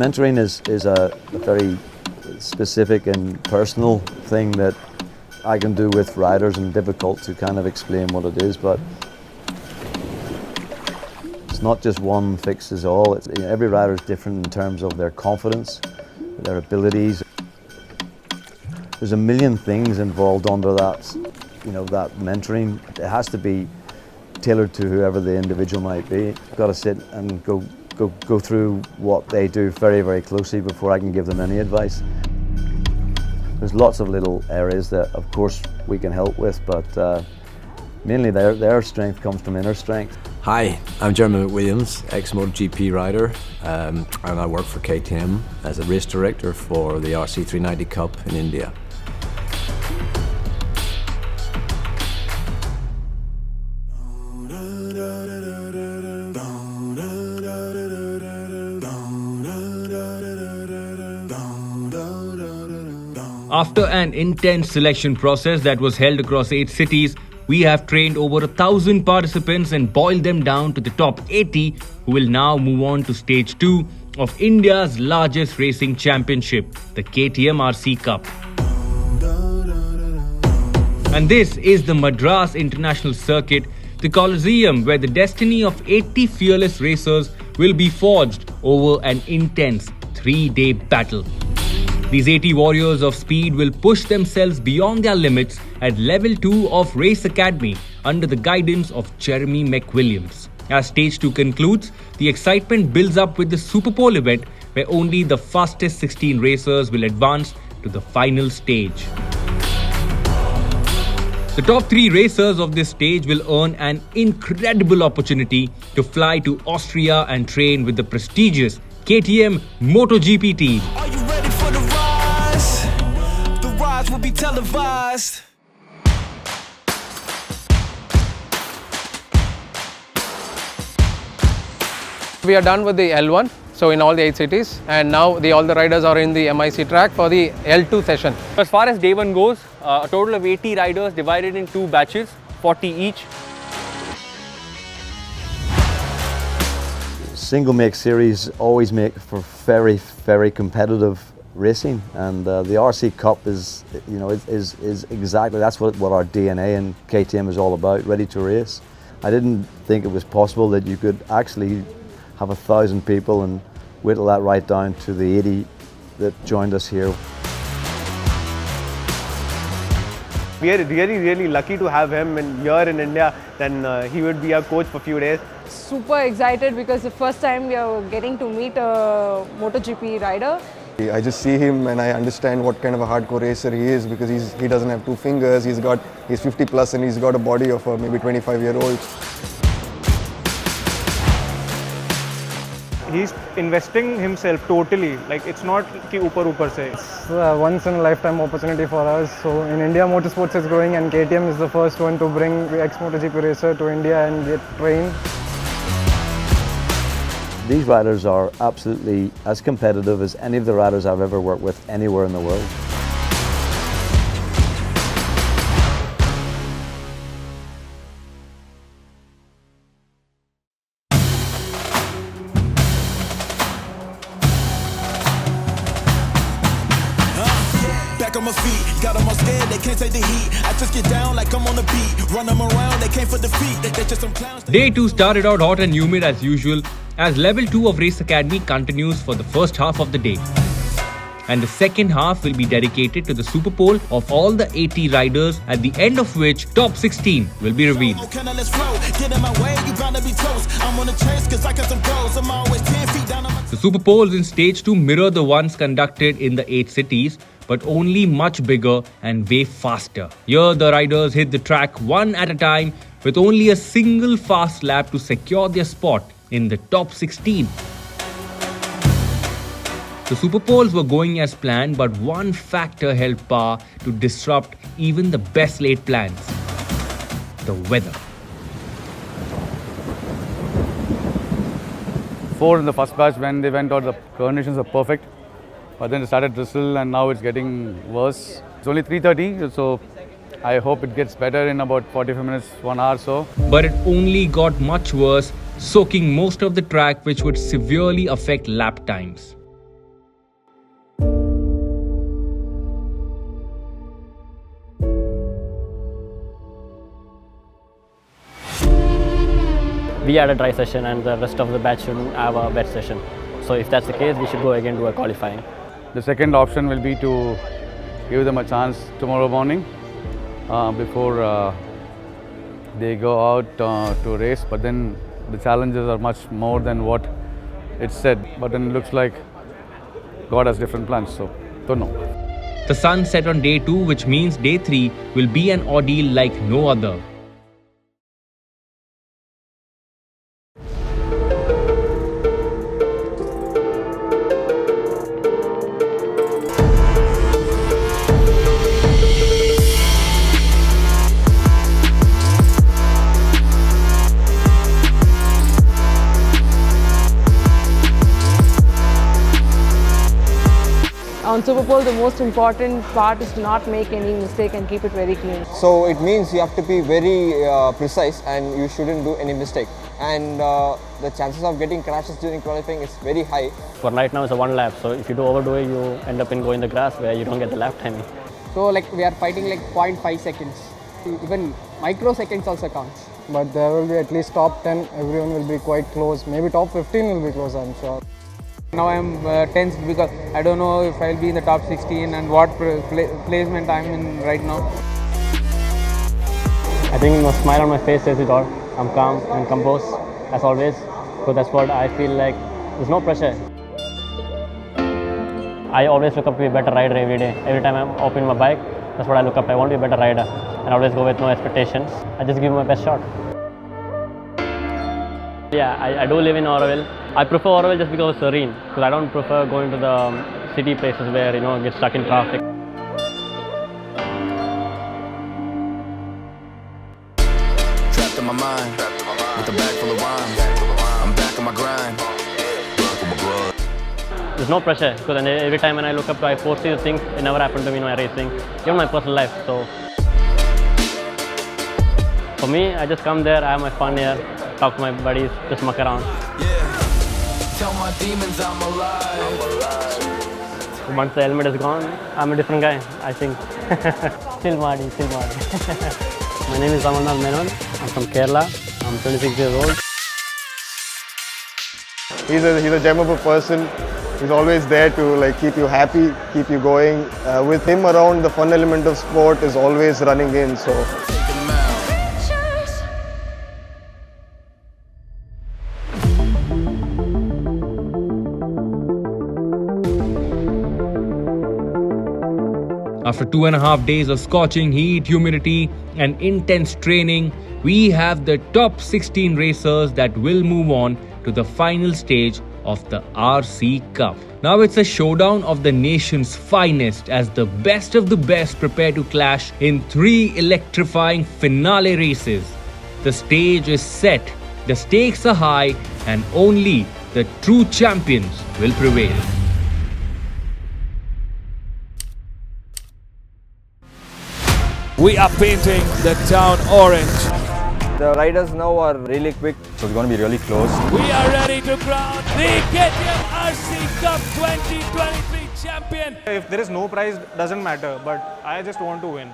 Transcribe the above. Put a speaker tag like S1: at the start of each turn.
S1: Mentoring is a very specific and personal thing that I can do with riders, and difficult to kind of explain what it is, but it's not just one fixes all. Every rider is different in terms of their confidence, their abilities. There's a million things involved under that, that mentoring. It has to be tailored to whoever the individual might be. I've got to sit and go through what they do very, very closely before I can give them any advice. There's lots of little areas that, of course, we can help with, but mainly their strength comes from inner strength.
S2: Hi, I'm Jeremy McWilliams, ex-MotoGP rider, and I work for KTM as a race director for the RC 390 Cup in India.
S3: After an intense selection process that was held across 8 cities, we have trained over 1,000 participants and boiled them down to the top 80, who will now move on to stage 2 of India's largest racing championship, the KTM RC Cup. And this is the Madras International Circuit, the Coliseum where the destiny of 80 fearless racers will be forged over an intense 3-day battle. These 80 warriors of speed will push themselves beyond their limits at level 2 of Race Academy under the guidance of Jeremy McWilliams. As stage 2 concludes, the excitement builds up with the Super Pole event, where only the fastest 16 racers will advance to the final stage. The top 3 racers of this stage will earn an incredible opportunity to fly to Austria and train with the prestigious KTM MotoGP team.
S4: Will be televised.
S5: We are done with the L1, so in all the 8 cities, and now all the riders are in the MIC track for the L2 session.
S6: As far as day 1 goes, a total of 80 riders divided in 2 batches, 40 each.
S1: Single make series always make for very, very competitive racing, and the RC Cup is exactly that's what our DNA and KTM is all about, ready to race. I didn't think it was possible that you could actually have 1,000 people and whittle that right down to the 80 that joined us here.
S7: We are really lucky to have him here in India. Then he would be our coach for a few days.
S8: Super excited because the first time we are getting to meet a MotoGP rider.
S9: I just see him and I understand what kind of a hardcore racer he is, because he doesn't have 2 fingers, he's 50 plus and he's got a body of a maybe 25-year-old.
S7: He's investing himself totally, like it's not ki upar se.
S10: It's a once in a lifetime opportunity for us. So in India, motorsports is growing and KTM is the first one to bring the ex-MotoGP racer to India and get trained.
S1: These riders are absolutely as competitive as any of the riders I've ever worked with anywhere in the world.
S4: Back on my feet, got them all scared, they can't take the heat. I just get down like I'm on the beat. Run them around, they came for defeat. They just some clowns.
S3: Day 2 started out hot and humid as usual, as level 2 of Race Academy continues for the first half of the day. And the second half will be dedicated to the Super Pole of all the 80 riders, at the end of which top 16 will be revealed. The Super Poles in stage 2 mirror the ones conducted in the 8 cities, but only much bigger and way faster. Here the riders hit the track one at a time with only a single fast lap to secure their spot in the top 16. The Super Poles were going as planned, but one factor held power to disrupt even the best laid plans: the weather.
S11: 4 in the first batch, when they went out, the conditions were perfect. But then it started drizzle and now it's getting worse. It's only 3:30, so I hope it gets better in about 45 minutes, 1 hour or so.
S3: But it only got much worse, soaking most of the track, which would severely affect lap times.
S12: we had a dry session and the rest of the batch should have a wet session. So if that's the case, we should go again do a qualifying.
S11: The second option will be to give them a chance tomorrow morning before they go out to race. But then the challenges are much more than what it's said. But then it looks like God has different plans, so don't know.
S3: The sun set on day 2, which means day 3 will be an ordeal like no other.
S8: On Super Bowl, the most important part is to not make any mistake and keep it very clean.
S13: So it means you have to be very precise and you shouldn't do any mistake. And the chances of getting crashes during qualifying is very high.
S12: For right now, it's a 1 lap. So if you do overdo it, you end up in going the grass where you don't get the lap timing.
S14: So like we are fighting like 0.5 seconds. Even microseconds also counts.
S10: But there will be at least top 10. Everyone will be quite close. Maybe top 15 will be close, I'm sure.
S14: Now I am tense because I don't know if I'll be in the top 16 and what placement I'm in right now.
S12: I think the smile on my face says it all. I'm calm and composed as always. So that's what I feel like. There's no pressure. I always look up to be a better rider every day. Every time I'm opening my bike, that's what I look up. I want to be a better rider. And I always go with no expectations. I just give my best shot. Yeah, I do live in Auroville. I prefer Auroville just because it's serene. Because I don't prefer going to the city places where, you know, get stuck in traffic.
S4: Trapped in my mind, with a bag full of rhymes. I'm back on my grind.
S12: There's no pressure because every time when I look up, I foresee the things. It never happened to me in my racing, even my personal life. So for me, I just come there, I have my fun here, talk to my buddies, just muck around.
S4: Tell my demons I'm alive.
S12: Once the helmet is gone, I'm a different guy, I think. Still Marty, still Marty. My name is Amarnath Menon. I'm from Kerala. I'm 26 years old.
S9: He's a gem of a person. He's always there to like keep you happy, keep you going. With him around, the fun element of sport is always running in. So.
S3: After 2.5 days of scorching heat, humidity and intense training, we have the top 16 racers that will move on to the final stage of the RC Cup. Now it's a showdown of the nation's finest as the best of the best prepare to clash in 3 electrifying finale races. The stage is set, the stakes are high, and only the true champions will prevail.
S15: We are painting the town orange.
S13: The riders now are really quick, so it's going to be really close.
S15: We are ready to crown the KTM RC Cup 2023 champion.
S10: If there is no prize, doesn't matter, but I just want to win.